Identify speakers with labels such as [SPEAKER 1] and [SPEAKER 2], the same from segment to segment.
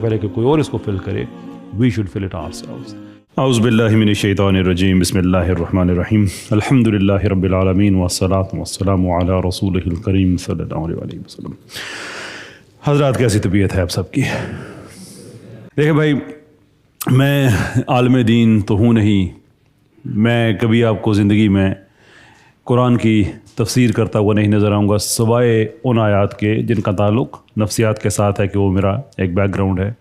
[SPEAKER 1] पहले कि कोई और इसको फिल करे, we should fill it ourselves. औज़ु बिल्लाहि मिनश शैतानिर रजीम, बिस्मिल्लाहिर रहमानिर रहीम, अल्हम्दुलिल्लाहि रब्बिल आलमीन वस्सलातु वस्सलामु अला रसूलिहिल करीम सल्लल्लाहु अलैहि वसल्लम। हज़रात, कैसी तबीयत है आप सबकी? देखिए भाई, मैं आलिम दीन तो हूँ नहीं, मैं कभी आपको ज़िंदगी में कुरान की तफसीर करता हुआ नहीं नज़र आऊँगा, सिवाय उन आयात के जिनका ताल्लुक़ नफ्सियात के साथ है, कि वो मेरा एक बैकग्राउंड है।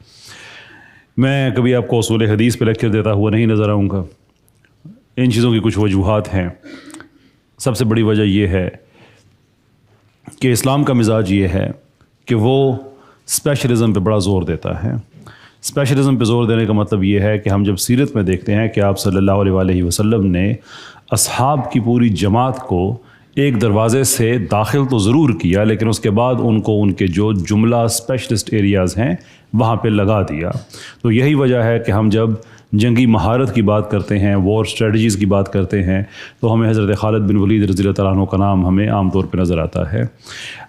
[SPEAKER 1] मैं कभी आपको उसूल हदीस पे लेक्चर देता हुआ नहीं नज़र आऊँगा। इन चीज़ों की कुछ वजूहात हैं। सबसे बड़ी वजह यह है कि इस्लाम का मिजाज ये है कि वो स्पेशलिज़म पे बड़ा ज़ोर देता है। स्पेशलिज़म पे ज़ोर देने का मतलब ये है कि हम जब सीरत में देखते हैं कि आप सल्लल्लाहु अलैहि वसल्लम ने असहाब की पूरी जमात को एक दरवाज़े से दाखिल तो ज़रूर किया, लेकिन उसके बाद उनको उनके जो जुमला स्पेशलिस्ट एरियाज़ हैं वहाँ पे लगा दिया। तो यही वजह है कि हम जब जंगी महारत की बात करते हैं, वॉर स्ट्रेटजीज़ की बात करते हैं, तो हमें हज़रत खालिद बिन वलीद रज़ियल्लाहु तआला अन्हु का नाम हमें आम तौर पे नज़र आता है।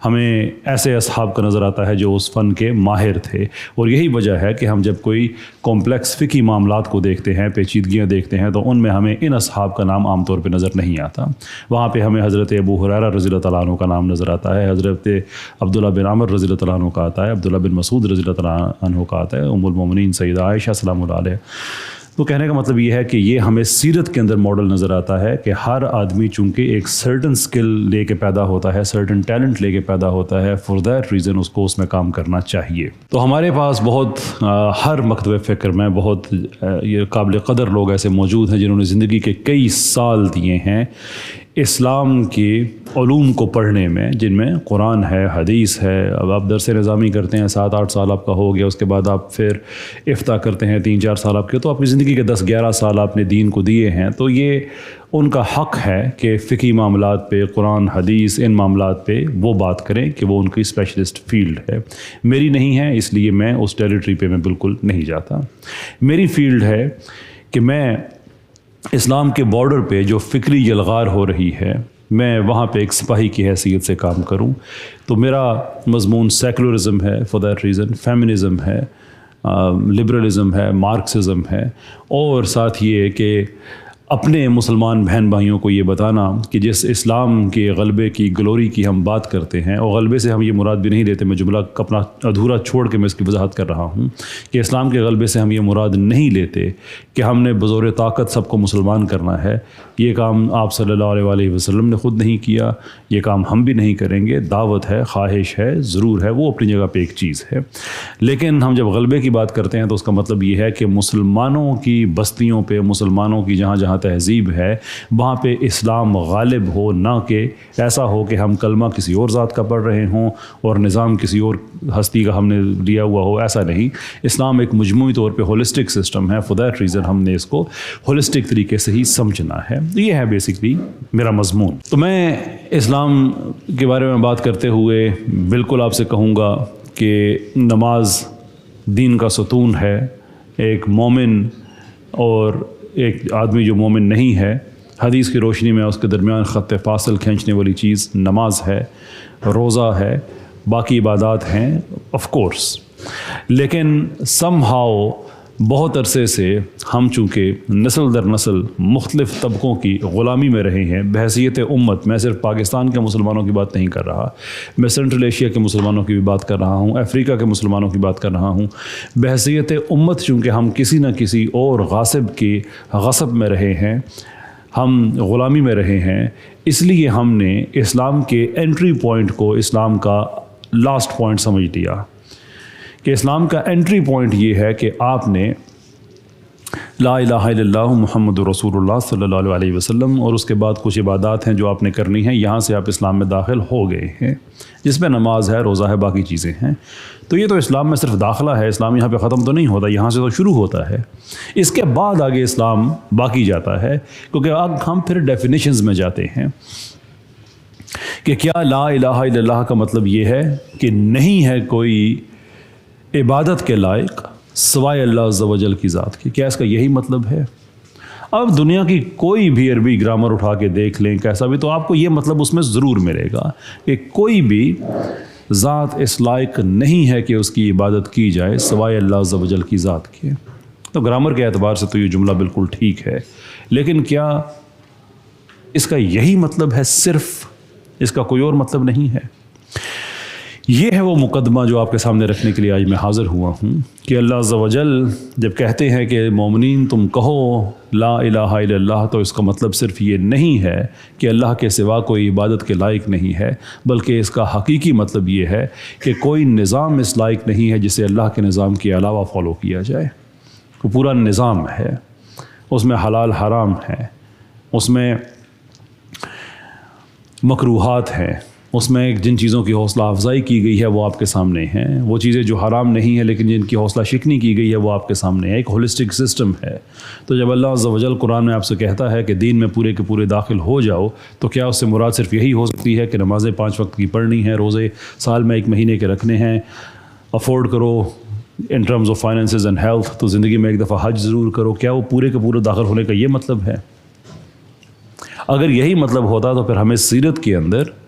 [SPEAKER 1] हमें ऐसे असहाब का नज़र आता है जो उस फ़न के माहिर थे। और यही वजह है कि हम जब कोई कॉम्प्लेक्स फ़िकी मामलात को देखते हैं, पेचीदगियाँ देखते हैं, तो उनमें हमें इन असहाब का नाम आम तौर पर नज़र नहीं आता। वहाँ पर हमें हज़रत अबू हुरैरा रज़ियल्लाहु तआला अन्हु का नाम नज़र आता है, हज़रत अब्दुल्लाह बिन आमिर रज़ियल्लाहु तआला अन्हु का आता है, अब्दुल्लाह बिन मसूद रज़ियल्लाहु तआला अन्हु का आता है, उम्मुल मोमिनीन सैयदा आयशा सलामुल्लाह अलैहा। तो कहने का मतलब ये है कि ये हमें सीरत के अंदर मॉडल नज़र आता है कि हर आदमी चूँकि एक सर्टन स्किल लेके पैदा होता है, सर्टन टैलेंट लेके पैदा होता है, फॉर दैट रीज़न उसको उसमें काम करना चाहिए। तो हमारे पास बहुत हर मकतब फ़िक्र में बहुत ये काबिल क़दर लोग ऐसे मौजूद हैं जिन्होंने ज़िंदगी के कई साल दिए हैं इस्लाम के उलूम को पढ़ने में, जिनमें कुरान है, हदीस है। अब आप दरस निज़ामी करते हैं, 7-8 साल आपका हो गया, उसके बाद आप फिर इफ्ता करते हैं 3-4 साल आपके, तो अपनी ज़िंदगी के 10-11 साल आपने दीन को दिए हैं। तो ये उनका हक़ है कि फ़िकी मामलात पे, कुरान हदीस इन मामलात पे वो बात करें कि वो उनकी स्पेशलिस्ट फ़ील्ड है। मेरी नहीं है, इसलिए मैं उस टेरिटरी पे मैं बिल्कुल नहीं जाता। मेरी फ़ील्ड है कि मैं इस्लाम के बॉर्डर पे जो फ़िक्री यलगार हो रही है, मैं वहाँ पे एक सिपाही की हैसियत से काम करूँ। तो मेरा मज़मून सेकुलरिज़म है, फॉर दैट रीज़न फेमिनिज़म है, लिबरलिज़म है, मार्क्सिज़म है, और साथ ये कि अपने मुसलमान बहन भाइयों को ये बताना कि जिस इस्लाम के गलबे की ग्लोरी की हम बात करते हैं, और गलबे से हम ये मुराद भी नहीं लेते, मैं जुमला अपना अधूरा छोड़ के मैं इसकी वजाहत कर रहा हूँ कि इस्लाम के गलबे से हम ये मुराद नहीं लेते कि हमने बज़ोर ताकत सबको मुसलमान करना है। ये काम आप सल्लल्लाहु अलैहि वसल्लम ने ख़ुद नहीं किया, ये काम हम भी नहीं करेंगे। दावत है, ख्वाहिश है, ज़रूर है, वो अपनी जगह पे एक चीज़ है। लेकिन हम जब गलबे की बात करते हैं तो उसका मतलब ये है कि मुसलमानों की बस्तियों पे, मुसलमानों की जहाँ जहाँ तहज़ीब है, वहाँ पे इस्लाम गालिब हो, ना कि ऐसा हो कि हम कलमा किसी और ज़ात का पढ़ रहे हों और निज़ाम किसी और हस्ती का हमने लिया हुआ हो। ऐसा नहीं, इस्लाम एक मजमूई तौर पे होलिस्टिक सिस्टम है। फॉर दैट रीज़न हमने इसको होलिस्टिक तरीके से ही समझना है। ये है बेसिकली मेरा मजमून। तो मैं इस्लाम के बारे में बात करते हुए बिल्कुल आपसे कहूँगा कि नमाज दीन का सतून है। एक मोमिन और एक आदमी जो मोमिन नहीं है, हदीस की रोशनी में उसके दरमियान ख़त फासिल खींचने वाली चीज़ नमाज है, रोज़ा है, बाकी इबादात हैं ऑफ कोर्स। लेकिन समहाउ बहुत अरसे से हम चूँकि नस्ल दर नस्ल मुख्तलिफ़ तबक़ों की ग़ुलामी में रहे हैं बहैसियत उम्मत। मैं सिर्फ पाकिस्तान के मुसलमानों की बात नहीं कर रहा, मैं सेंट्रल एशिया के मुसलमानों की भी बात कर रहा हूँ, अफ्रीका के मुसलमानों की बात कर रहा हूँ। बहैसियत उम्मत चूँकि हम किसी न किसी और गासिब की गसब में रहे हैं, हम ग़ुलामी में रहे हैं, इसलिए हमने इस्लाम के एंट्री पॉइंट को इस्लाम का लास्ट पॉइंट समझ लिया कि इस्लाम का एंट्री पॉइंट ये है कि आपने ला इलाहा इल्लल्लाहु मुहम्मदुर रसूलुल्लाह सल्लल्लाहु अलैहि वसल्लम, और उसके बाद कुछ इबादात हैं जो आपने करनी हैं। यहाँ से आप इस्लाम में दाखिल हो गए हैं, जिसमें नमाज है, रोज़ा है, बाकी चीज़ें हैं। तो ये तो इस्लाम में सिर्फ दाखिला है। इस्लाम यहाँ पे ख़त्म तो नहीं होता, यहाँ से तो शुरू होता है। इसके बाद आगे इस्लाम बाकी जाता है, क्योंकि अब हम फिर डेफिनेशंस में जाते हैं कि क्या ला इलाहा इल्लल्लाह का मतलब ये है कि नहीं है कोई इबादत के लायक सिवाय अल्लाह अज़्ज़ा वजल की ज़ात की। क्या इसका यही मतलब है? अब दुनिया की कोई भी अरबी ग्रामर उठा के देख लें कैसा भी, तो आपको ये मतलब उसमें ज़रूर मिलेगा कि कोई भी ذات اس لائق نہیں ہے کہ اس کی عبادت کی جائے سوائے اللہ عز و جل کی ذات کے. تو گرامر کے اعتبار سے تو یہ جملہ بالکل ٹھیک ہے، لیکن کیا اس کا یہی مطلب ہے؟ صرف اس کا کوئی اور مطلب نہیں ہے؟ یہ ہے وہ مقدمہ جو آپ کے سامنے رکھنے کے لیے آج میں حاضر ہوا ہوں کہ اللہ عز و جل جب کہتے ہیں کہ مومنین تم کہو لا الہ الا اللہ، تو اس کا مطلب صرف یہ نہیں ہے کہ اللہ کے سوا کوئی عبادت کے لائق نہیں ہے، بلکہ اس کا حقیقی مطلب یہ ہے کہ کوئی نظام اس لائق نہیں ہے جسے اللہ کے نظام کے علاوہ فالو کیا جائے. وہ پورا نظام ہے، اس میں حلال حرام ہے، اس میں مکروہات ہیں، اس میں جن چیزوں کی حوصلہ افزائی کی گئی ہے وہ آپ کے سامنے ہیں، وہ چیزیں جو حرام نہیں ہیں لیکن جن کی حوصلہ شکنی کی گئی ہے وہ آپ کے سامنے ہے. ایک ہولسٹک سسٹم ہے. تو جب اللہ عز و جل قرآن میں آپ سے کہتا ہے کہ دین میں پورے کے پورے داخل ہو جاؤ، تو کیا اس سے مراد صرف یہی ہو سکتی ہے کہ نمازیں 5 وقت کی پڑھنی ہیں، روزے سال میں 1 مہینے کے رکھنے ہیں، افورڈ کرو in terms of finances and health, تو زندگی میں ایک دفعہ حج ضرور کرو؟ کیا وہ پورے کے پورے داخل ہونے کا یہ مطلب ہے؟ اگر یہی مطلب ہوتا تو پھر ہمیں سیرت کے اندر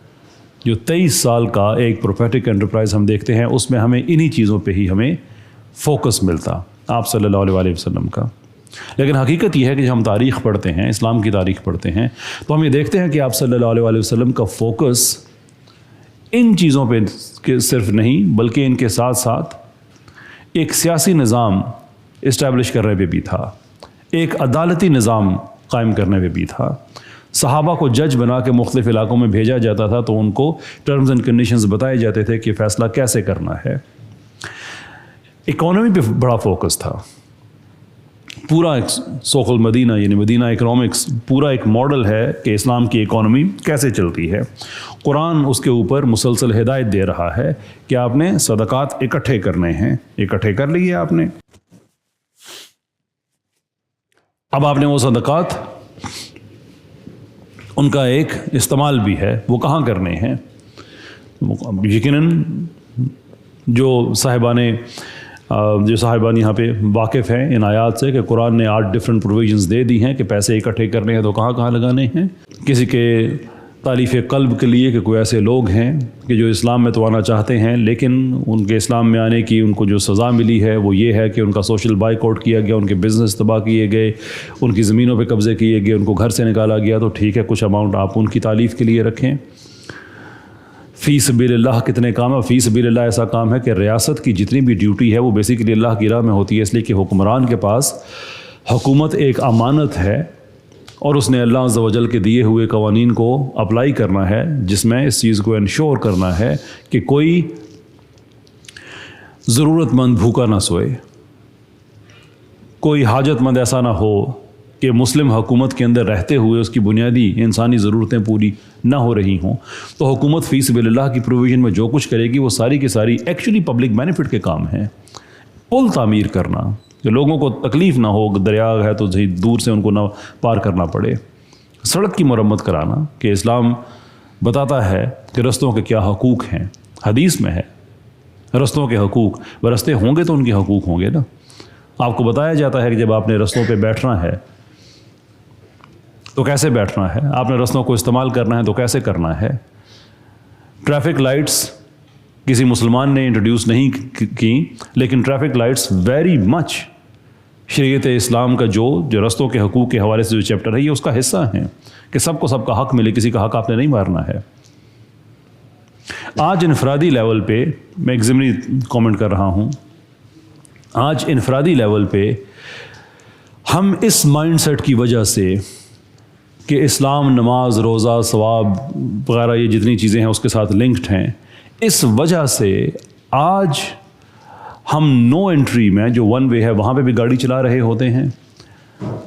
[SPEAKER 1] جو 23 سال کا ایک پروفیٹک انٹرپرائز ہم دیکھتے ہیں، اس میں ہمیں انہی چیزوں پہ ہی ہمیں فوکس ملتا آپ صلی اللہ علیہ وسلم کا. لیکن حقیقت یہ ہے کہ جب ہم تاریخ پڑھتے ہیں، اسلام کی تاریخ پڑھتے ہیں، تو ہم یہ دیکھتے ہیں کہ آپ صلی اللہ علیہ وسلم کا فوکس ان چیزوں پہ صرف نہیں بلکہ ان کے ساتھ ساتھ ایک سیاسی نظام اسٹیبلش کرنے پہ بھی تھا، ایک عدالتی نظام قائم کرنے پہ بھی تھا. صحابہ کو جج بنا کے مختلف علاقوں میں بھیجا جاتا تھا تو ان کو ٹرمز اینڈ کنڈیشنز بتائے جاتے تھے کہ فیصلہ کیسے کرنا ہے. اکانومی پہ بڑا فوکس تھا. پورا سوق المدینہ یعنی مدینہ اکنامکس پورا ایک ماڈل ہے کہ اسلام کی اکانومی کیسے چلتی ہے. قرآن اس کے اوپر مسلسل ہدایت دے رہا ہے کہ آپ نے صدقات اکٹھے کرنے ہیں. اکٹھے کر لیے آپ نے. اب آپ نے وہ صدقات، ان کا ایک استعمال بھی ہے، وہ کہاں کرنے ہیں؟ یقیناً جو صاحبان یہاں پہ واقف ہیں ان آیات سے کہ قرآن نے 8 ڈفرینٹ پروویژنز دے دی ہیں کہ پیسے اکٹھے کرنے ہیں تو کہاں کہاں لگانے ہیں. کسی کے تالیف قلب کے لیے کہ کوئی ایسے لوگ ہیں کہ جو اسلام میں تو آنا چاہتے ہیں لیکن ان کے اسلام میں آنے کی ان کو جو سزا ملی ہے وہ یہ ہے کہ ان کا سوشل بائیکاٹ کیا گیا، ان کے بزنس تباہ کیے گئے، ان کی زمینوں پہ قبضے کیے گئے، ان کو گھر سے نکالا گیا. تو ٹھیک ہے، کچھ اماؤنٹ آپ ان کی تالیف کے لیے رکھیں. فی سبیل اللہ کتنے کام ہے؟ فی سبیل اللہ ایسا کام ہے کہ ریاست کی جتنی بھی ڈیوٹی ہے وہ بیسیکلی اللہ کی راہ میں ہوتی ہے، اس لیے کہ حکمران کے پاس حکومت ایک امانت ہے اور اس نے اللہ عز و جل کے دیے ہوئے قوانین کو اپلائی کرنا ہے، جس میں اس چیز کو انشور کرنا ہے کہ کوئی ضرورت مند بھوکا نہ سوئے، کوئی حاجت مند ایسا نہ ہو کہ مسلم حکومت کے اندر رہتے ہوئے اس کی بنیادی انسانی ضرورتیں پوری نہ ہو رہی ہوں. تو حکومت فی سبیل اللہ کی پروویژن میں جو کچھ کرے گی وہ ساری کی ساری ایکچولی پبلک بینیفٹ کے کام ہیں. پل تعمیر کرنا کہ لوگوں کو تکلیف نہ ہو، دریا ہے تو دور سے ان کو نہ پار کرنا پڑے. سڑک کی مرمت کرانا کہ اسلام بتاتا ہے کہ رستوں کے کیا حقوق ہیں. حدیث میں ہے رستوں کے حقوق، وہ رستے ہوں گے تو ان کے حقوق ہوں گے نا. آپ کو بتایا جاتا ہے کہ جب آپ نے رستوں پہ بیٹھنا ہے تو کیسے بیٹھنا ہے، آپ نے رستوں کو استعمال کرنا ہے تو کیسے کرنا ہے. ٹریفک لائٹس کسی مسلمان نے انٹروڈیوس نہیں کی، لیکن ٹریفک لائٹس ویری مچ شریعت اسلام کا جو رستوں کے حقوق کے حوالے سے جو چیپٹر ہے یہ اس کا حصہ ہیں کہ سب کو سب کا حق ملے، کسی کا حق آپ نے نہیں مارنا ہے. آج انفرادی لیول پہ میں ایک ضمنی کامنٹ کر رہا ہوں، آج انفرادی لیول پہ ہم اس مائنڈ سیٹ کی وجہ سے کہ اسلام نماز، روزہ، ثواب وغیرہ یہ جتنی چیزیں ہیں اس کے ساتھ لنکڈ ہیں، اس وجہ سے آج ہم نو انٹری میں جو ون وے ہے وہاں پہ بھی گاڑی چلا رہے ہوتے ہیں.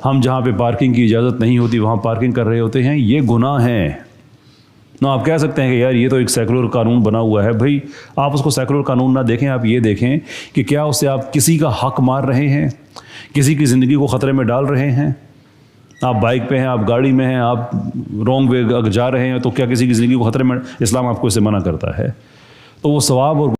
[SPEAKER 1] ہم جہاں پہ پارکنگ کی اجازت نہیں ہوتی وہاں پارکنگ کر رہے ہوتے ہیں. یہ گناہ ہیں. نہ آپ کہہ سکتے ہیں کہ یار یہ تو ایک سیکولر قانون بنا ہوا ہے. بھائی آپ اس کو سیکولر قانون نہ دیکھیں، آپ یہ دیکھیں کہ کیا اس سے آپ کسی کا حق مار رہے ہیں، کسی کی زندگی کو خطرے میں ڈال رہے ہیں. آپ بائک پہ ہیں، آپ گاڑی میں ہیں، آپ رانگ وے جا رہے ہیں تو کیا کسی کی زندگی کو خطرے میں اسلام آپ کو اسے منع کرتا ہے. تو وہ ثواب اور